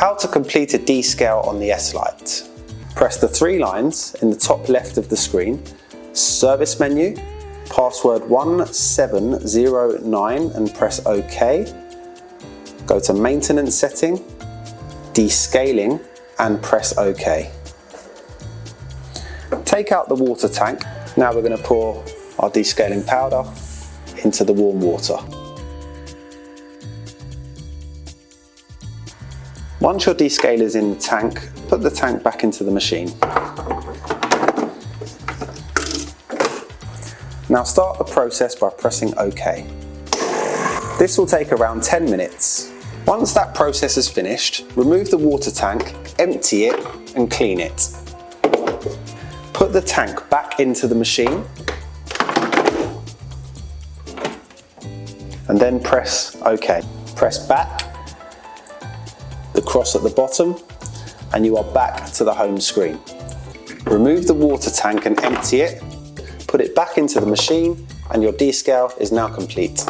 How to complete a descale on the S-Lite. Press the 3 lines in the top left of the screen, Service menu, password 1709 and press OK. Go to Maintenance setting, Descaling and press OK. Take out the water tank. Now we're going to pour our descaling powder into the warm water. Once your descale is in the tank, put the tank back into the machine. Now start the process by pressing OK. This will take around 10 minutes. Once that process is finished, remove the water tank, empty it and clean it. Put the tank back into the machine and then press OK. Press back, the cross at the bottom, and you are back to the home screen. Remove the water tank and empty it, put it back into the machine, and your descale is now complete.